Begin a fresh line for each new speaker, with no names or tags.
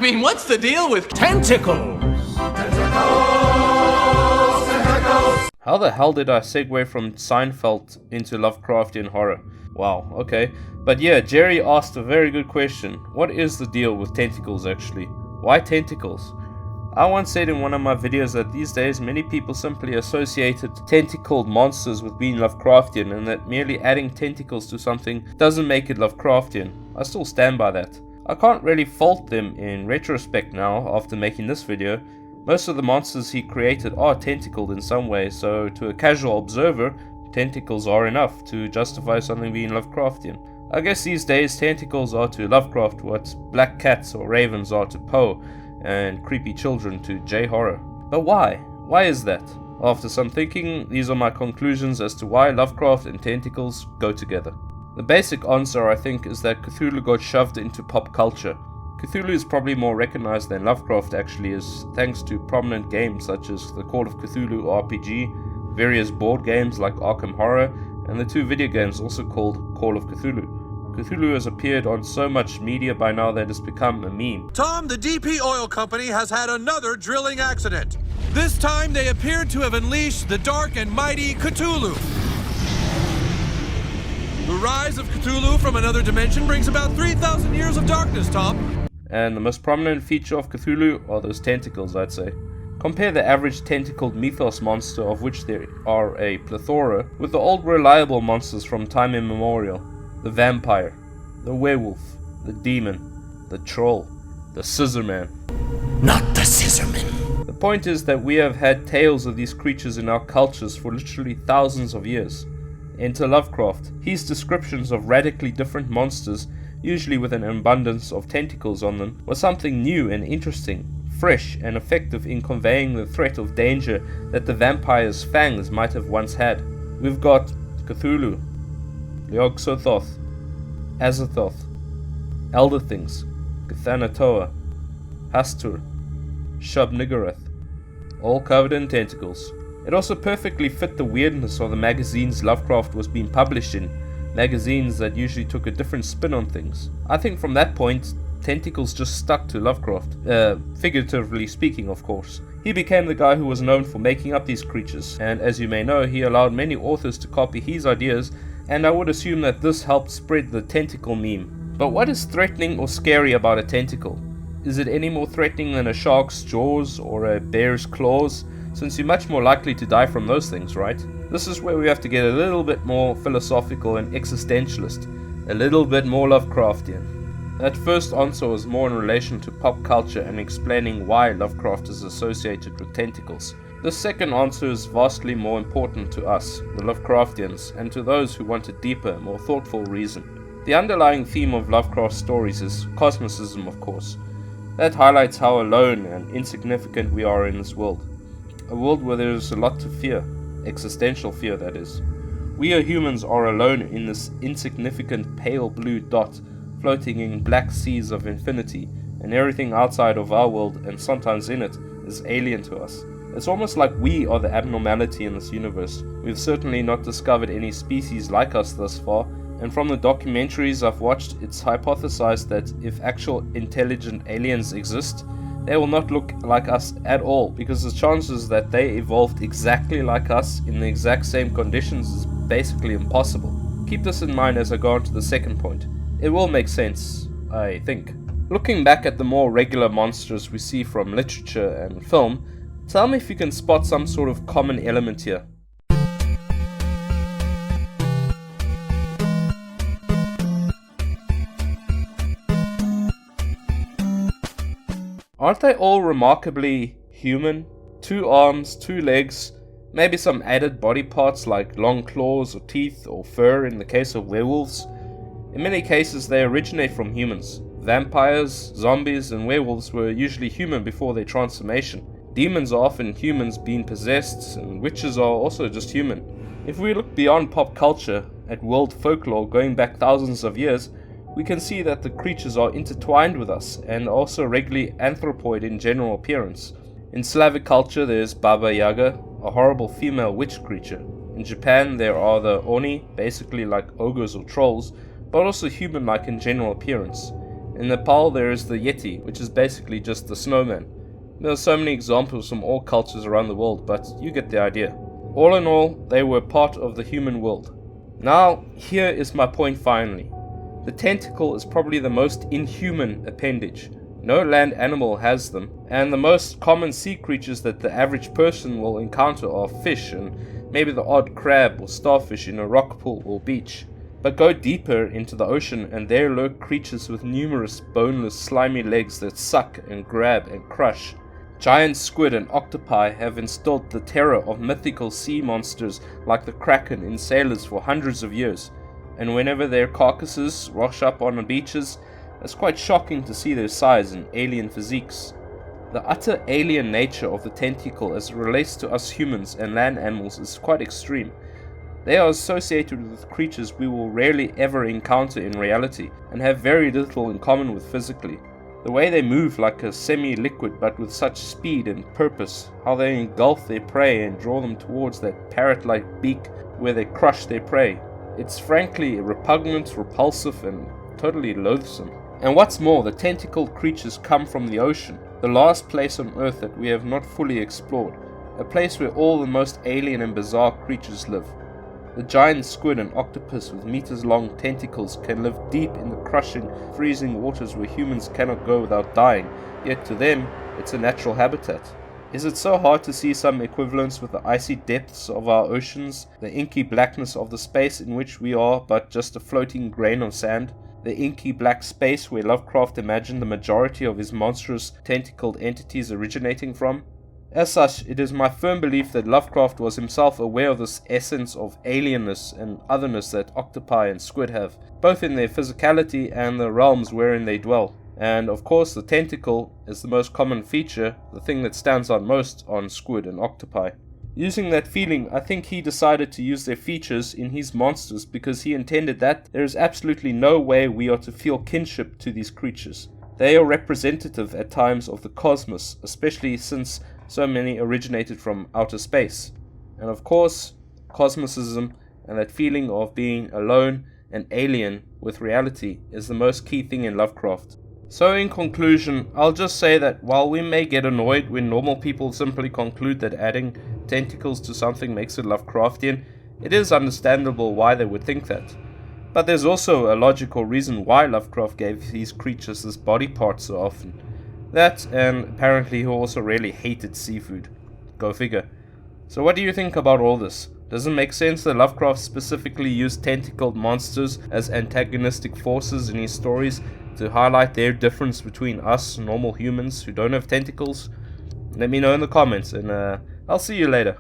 mean, what's the deal with
Tentacles!
How the hell did I segue from Seinfeld into Lovecraftian horror? Wow, okay. But yeah, Jerry asked a very good question. What is the deal with tentacles actually? Why tentacles? I once said in one of my videos that these days many people simply associated tentacled monsters with being Lovecraftian, and that merely adding tentacles to something doesn't make it Lovecraftian. I still stand by that. I can't really fault them in retrospect now after making this video. Most of the monsters he created are tentacled in some way, so to a casual observer, tentacles are enough to justify something being Lovecraftian. I guess these days tentacles are to Lovecraft what black cats or ravens are to Poe, and creepy children to J-horror. But why? Why is that? After some thinking, these are my conclusions as to why Lovecraft and tentacles go together. The basic answer, I think, is that Cthulhu got shoved into pop culture. Cthulhu is probably more recognized than Lovecraft actually is, thanks to prominent games such as the Call of Cthulhu RPG, various board games like Arkham Horror, and the two video games also called Call of Cthulhu. Cthulhu has appeared on so much media by now that it's become a meme.
Tom, the DP Oil Company has had another drilling accident. This time they appeared to have unleashed the dark and mighty Cthulhu. The rise of Cthulhu from another dimension brings about 3,000 years of darkness, Tom.
And the most prominent feature of Cthulhu are those tentacles, I'd say. Compare the average tentacled Mythos monster, of which there are a plethora, with the old reliable monsters from time immemorial. The vampire, the werewolf, the demon, the troll, the scissorman.
Not the scissorman.
The point is that we have had tales of these creatures in our cultures for literally thousands of years. Enter Lovecraft. His descriptions of radically different monsters, usually with an abundance of tentacles on them, was something new and interesting, fresh and effective in conveying the threat of danger that the vampire's fangs might have once had. We've got Cthulhu, Yog-Sothoth, Azathoth, Elder Things, Cthanatoa, Hastur, Shub-Niggurath, all covered in tentacles. It also perfectly fit the weirdness of the magazines Lovecraft was being published in, magazines that usually took a different spin on things. I think from that point, tentacles just stuck to Lovecraft, figuratively speaking of course. He became the guy who was known for making up these creatures, and as you may know, he allowed many authors to copy his ideas, and I would assume that this helped spread the tentacle meme. But what is threatening or scary about a tentacle? Is it any more threatening than a shark's jaws or a bear's claws? Since you're much more likely to die from those things, right? This is where we have to get a little bit more philosophical and existentialist, a little bit more Lovecraftian. That first answer was more in relation to pop culture and explaining why Lovecraft is associated with tentacles. The second answer is vastly more important to us, the Lovecraftians, and to those who want a deeper, more thoughtful reason. The underlying theme of Lovecraft's stories is Cosmicism, of course. That highlights how alone and insignificant we are in this world. A world where there is a lot to fear, existential fear that is. We humans are alone in this insignificant pale blue dot floating in black seas of infinity, and everything outside of our world and sometimes in it is alien to us. It's almost like we are the abnormality in this universe. We've certainly not discovered any species like us thus far, and from the documentaries I've watched, it's hypothesized that if actual intelligent aliens exist, they will not look like us at all, because the chances that they evolved exactly like us in the exact same conditions is basically impossible. Keep this in mind as I go on to the second point. It will make sense, I think. Looking back at the more regular monsters we see from literature and film, tell me if you can spot some sort of common element here. Aren't they all remarkably human? 2 arms, 2 legs, maybe some added body parts like long claws or teeth or fur in the case of werewolves. In many cases they originate from humans. Vampires, zombies and werewolves were usually human before their transformation. Demons are often humans being possessed, and witches are also just human. If we look beyond pop culture, at world folklore going back thousands of years, we can see that the creatures are intertwined with us and also regularly anthropoid in general appearance. In Slavic culture there is Baba Yaga, a horrible female witch creature. In Japan there are the Oni, basically like ogres or trolls, but also human-like in general appearance. In Nepal there is the Yeti, which is basically just the snowman. There are so many examples from all cultures around the world, but you get the idea. All in all, they were part of the human world. Now, here is my point finally. The tentacle is probably the most inhuman appendage. No land animal has them, and the most common sea creatures that the average person will encounter are fish and maybe the odd crab or starfish in a rock pool or beach. But go deeper into the ocean and there lurk creatures with numerous boneless, slimy legs that suck and grab and crush. Giant squid and octopi have instilled the terror of mythical sea monsters like the kraken in sailors for hundreds of years, and whenever their carcasses wash up on the beaches, it's quite shocking to see their size and alien physiques. The utter alien nature of the tentacle as it relates to us humans and land animals is quite extreme. They are associated with creatures we will rarely ever encounter in reality, and have very little in common with physically. The way they move like a semi-liquid but with such speed and purpose, how they engulf their prey and draw them towards that parrot-like beak where they crush their prey. It's frankly repugnant, repulsive, and totally loathsome. And what's more, the tentacled creatures come from the ocean, the last place on Earth that we have not fully explored, a place where all the most alien and bizarre creatures live. The giant squid and octopus with meters-long tentacles can live deep in the crushing, freezing waters where humans cannot go without dying, yet to them, it's a natural habitat. Is it so hard to see some equivalence with the icy depths of our oceans, the inky blackness of the space in which we are but just a floating grain of sand? The inky black space where Lovecraft imagined the majority of his monstrous tentacled entities originating from? As such, it is my firm belief that Lovecraft was himself aware of this essence of alienness and otherness that octopi and squid have, both in their physicality and the realms wherein they dwell. And of course the tentacle is the most common feature, the thing that stands out most on squid and octopi. Using that feeling, I think he decided to use their features in his monsters because he intended that there is absolutely no way we are to feel kinship to these creatures. They are representative at times of the cosmos, especially since so many originated from outer space. And of course, Cosmicism and that feeling of being alone and alien with reality is the most key thing in Lovecraft. So in conclusion, I'll just say that while we may get annoyed when normal people simply conclude that adding tentacles to something makes it Lovecraftian, it is understandable why they would think that. But there's also a logical reason why Lovecraft gave these creatures this body part so often. That, and apparently he also really hated seafood. Go figure. So what do you think about all this? Does it make sense that Lovecraft specifically used tentacled monsters as antagonistic forces in his stories to highlight their difference between us normal humans who don't have tentacles? Let me know in the comments, and I'll see you later.